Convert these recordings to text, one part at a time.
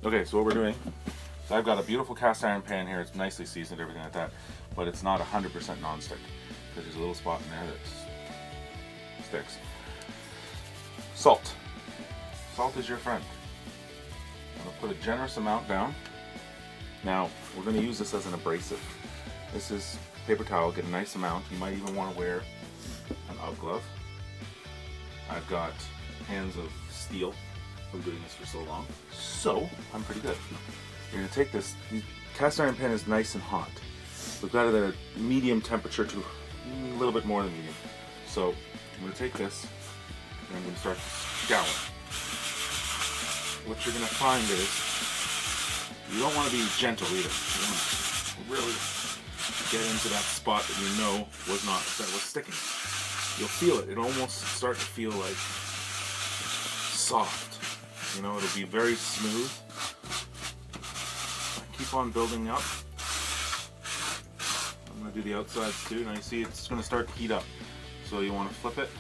Okay, so what we're doing, so I've got a beautiful cast iron pan here. It's nicely seasoned, everything like that, but it's not 100% non-stick because there's a little spot in there that sticks. Salt. Salt is your friend. I'm going to put a generous amount down. Now, we're going to use this as an abrasive. This is paper towel, get a nice amount. You might even want to wear an UGG glove. I've got hands of steel from doing this for so long, so I'm pretty good. You're going to take this, the cast iron pan is nice and hot. We've got it at a medium temperature to a little bit more than medium. So I'm going to take this and I'm going to start to scour. What you're going to find is you don't want to be gentle either. You want to really get into that spot that you know that was sticking. You'll feel it. It'll almost start to feel like soft. You know, it'll be very smooth. Keep on building up. I'm going to do the outsides too. Now you see it's going to start to heat up. So you want to flip it,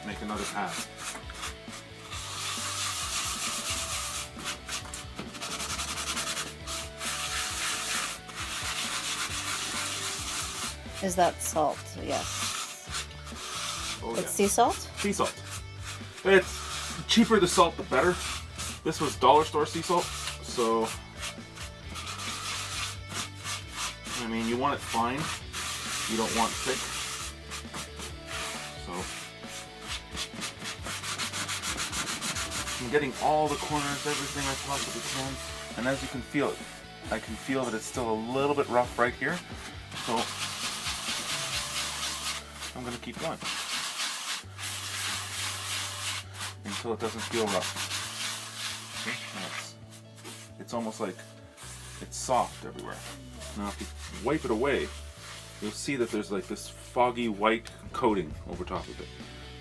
make another pad. Is that salt? Yes. Oh, it's sea salt? Sea salt. It's cheaper the salt the better. This was dollar store sea salt, so I mean you want it fine. You don't want thick. So I'm getting all the corners, everything I possibly can, and as you can feel it, I can feel that it's still a little bit rough right here. So I'm going to keep going until it doesn't feel rough. See? It's almost like it's soft everywhere. Now if you wipe it away, you'll see that there's like this foggy white coating over top of it.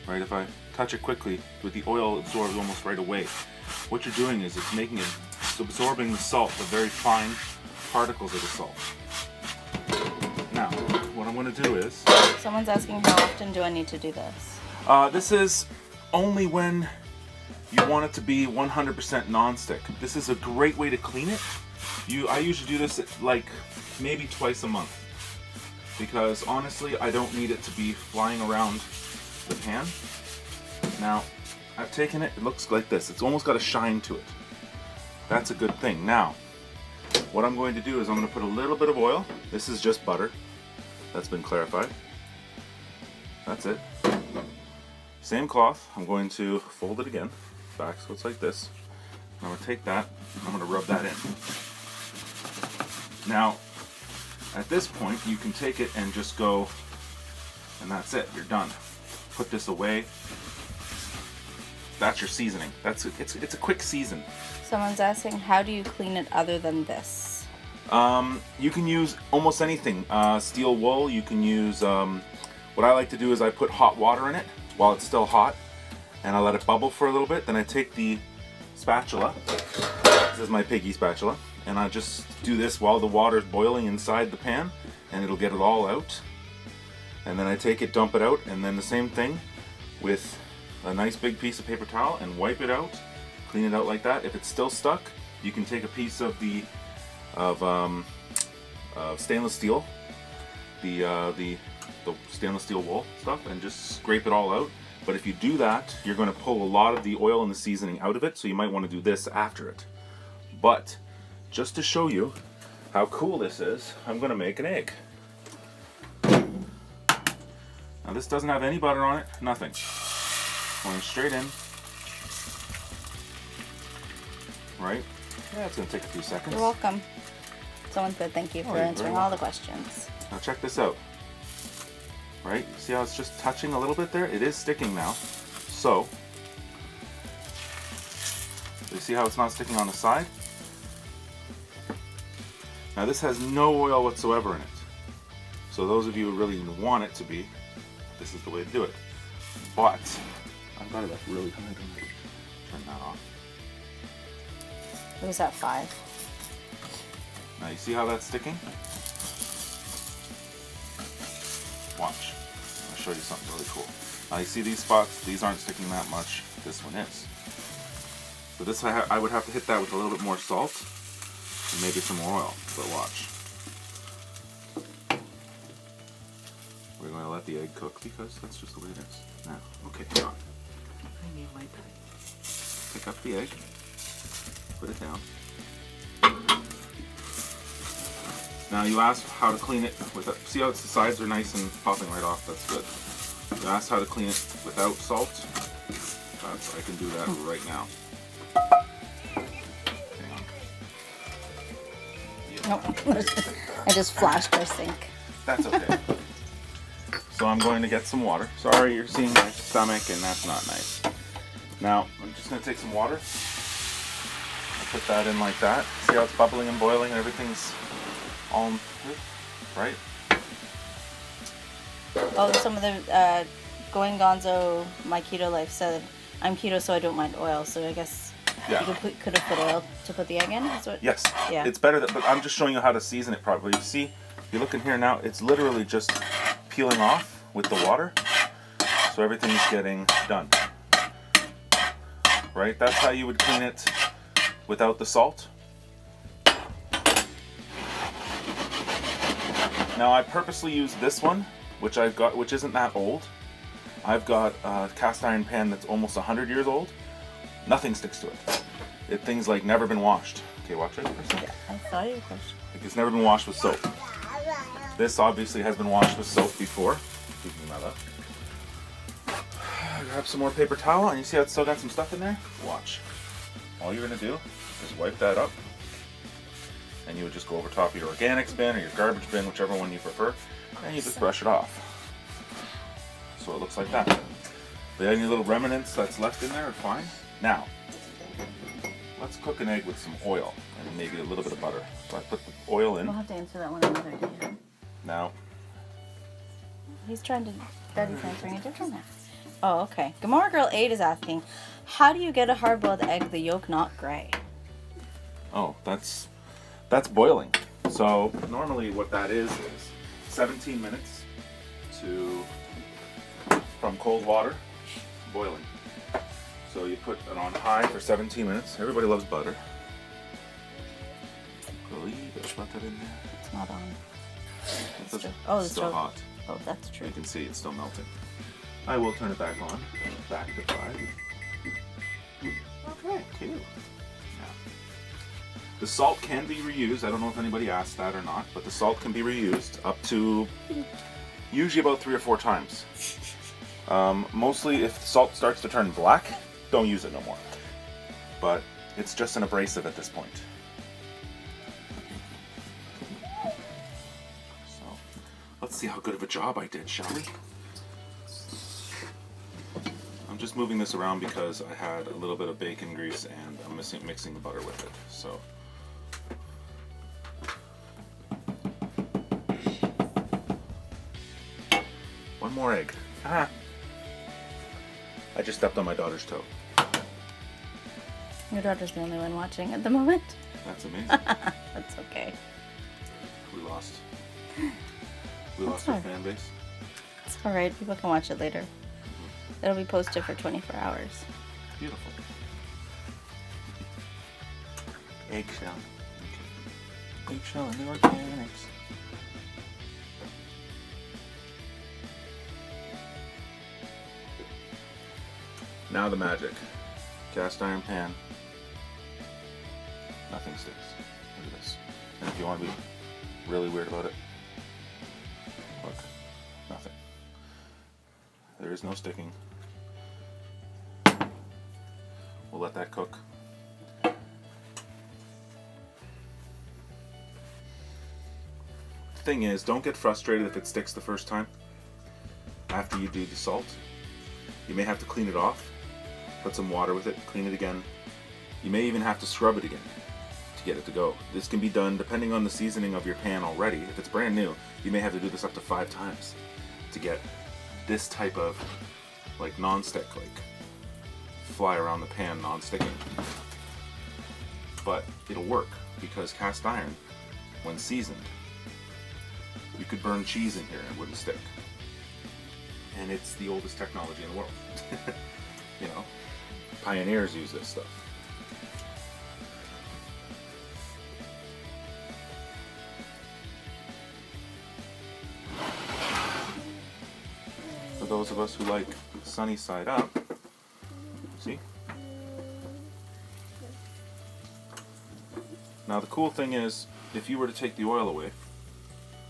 Right? If I touch it quickly, with the oil absorbs almost right away. What you're doing is it's making it, it's absorbing the salt, the very fine particles of the salt. Now, what I'm going to do is... Someone's asking how often do I need to do this? This is only when you want it to be 100% non-stick. This is a great way to clean it. I usually do this like maybe twice a month because honestly I don't need it to be flying around the pan. Now, I've taken it, it looks like this. It's almost got a shine to it. That's a good thing. Now, what I'm going to do is I'm going to put a little bit of oil. This is just butter. That's been clarified. That's it. Same cloth. I'm going to fold it again back so it's like this. I'm going to take that and I'm going to rub that in. Now, at this point, you can take it and just go, and that's it. You're done. Put this away. That's your seasoning. It's a quick season. Someone's asking, how do you clean it other than this? You can use almost anything. Steel wool. You can use. What I like to do is I put hot water in it while it's still hot, and I let it bubble for a little bit. Then I take the spatula. This is my piggy spatula, and I just do this while the water is boiling inside the pan, and it'll get it all out. And then I take it, dump it out, and then the same thing with a nice big piece of paper towel and wipe it out, clean it out like that. If it's still stuck, you can take a piece of the stainless steel, the stainless steel wool stuff, and just scrape it all out. But if you do that, you're going to pull a lot of the oil and the seasoning out of it, so you might want to do this after it. But just to show you how cool this is, I'm going to make an egg. Now this doesn't have any butter on it, nothing. Going straight in. Right? Yeah, it's going to take a few seconds. You're welcome. Someone said thank you for answering all the questions. Now check this out. Right? See how it's just touching a little bit there? It is sticking now. So, you see how it's not sticking on the side? Now this has no oil whatsoever in it. So those of you who really want it to be, this is the way to do it. But, I've got it up really high. Turn that off. It was at 5. Now you see how that's sticking? Watch. I'll show you something really cool. Now you see these spots? These aren't sticking that much. This one is. So this I would have to hit that with a little bit more salt and maybe some oil. But watch. We're going to let the egg cook because that's just the way it is. Now, okay, hang on. I need my pen. Pick up the egg. Put it down. Now you asked how to clean it without. See how the sides are nice and popping right off. That's good. You asked how to clean it without salt. I can do that right now. Hang on. Nope. I just flashed our sink. That's okay. So I'm going to get some water. Sorry, you're seeing my stomach, and that's not nice. Now I'm just going to take some water. I'll put that in like that. See how it's bubbling and boiling, and everything's all right. Oh, some of the Going Gonzo, My Keto Life said, I'm keto so I don't mind oil, so I guess Yeah. you could have put oil to put the egg in? Is what? Yes. Yeah. It's better, but I'm just showing you how to season it properly. You see, if you look in here now, it's literally just peeling off with the water, so everything's getting done. Right? That's how you would clean it without the salt. Now I purposely used this one, which I've got, which isn't that old. I've got a cast iron pan that's almost 100 years old. Nothing sticks to it. Things like never been washed. Okay, watch it for a second. Yeah, I saw your question. Like it's never been washed with soap. This obviously has been washed with soap before. Keeping that up. Grab some more paper towel, and you see how it's still got some stuff in there? Watch. All you're gonna do is wipe that up, and you would just go over top of your organics bin or your garbage bin, whichever one you prefer, and you just brush it off. So it looks like that. Any little remnants that's left in there are fine. Now, let's cook an egg with some oil and maybe a little bit of butter. So I put the oil in. We'll have to answer that one another day. Now, Daddy's answering a different now. Oh, okay. Gamora Girl 8 is asking, how do you get a hard-boiled egg, the yolk not gray? oh, that's boiling. So normally what that is 17 minutes from cold water, boiling. So you put it on high for 17 minutes. Everybody loves butter. Really, better put that in there. It's not on. It's It's still hot. Oh, that's true. You can see it's still melting. I will turn it back on. Back to 5. Okay, cute. Now, the salt can be reused. I don't know if anybody asked that or not, but the salt can be reused up to usually about 3 or 4 times. Mostly if the salt starts to turn black, don't use it no more. But it's just an abrasive at this point. So let's see how good of a job I did, shall we? I'm just moving this around because I had a little bit of bacon grease and I'm mixing the butter with it. So one more egg. Ah. I just stepped on my daughter's toe. Your daughter's the only one watching at the moment. That's amazing. That's okay. We lost our fan base. It's alright, people can watch it later. It'll be posted for 24 hours. Beautiful. Eggshell. Okay. Eggshell and the organics. Now the magic. Cast iron pan. Nothing sticks. Look at this. And if you want to be really weird about it, look. Nothing. There is no sticking. We'll let that cook. The thing is, don't get frustrated if it sticks the first time. After you do the salt, you may have to clean it off, put some water with it, clean it again. You may even have to scrub it again to get it to go. This can be done depending on the seasoning of your pan already. If it's brand new, you may have to do this up to 5 times to get this type of like non-stick, like fly around the pan non-sticking. But it'll work because cast iron, when seasoned, you could burn cheese in here and it wouldn't stick. And it's the oldest technology in the world. You know, pioneers use this stuff. those of us who like sunny side up. See? Now the cool thing is, if you were to take the oil away,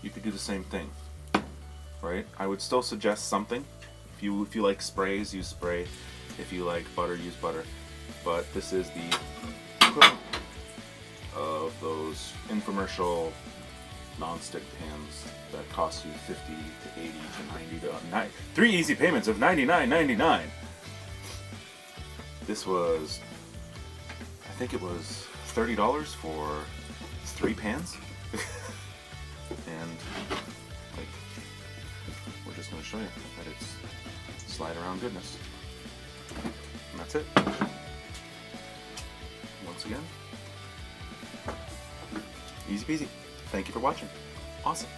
you could do the same thing, right? I would still suggest something. If you like sprays, use spray. If you like butter, use butter. But this is the equivalent of those infomercial non-stick pans that cost you 50 to 80 to 90 to 90. 3 easy payments of $99.99. This was, I think it was $30 for 3 pans. And like, we're just going to show you that it's slide around goodness. And that's it. Once again, easy peasy. Thank you for watching. Awesome.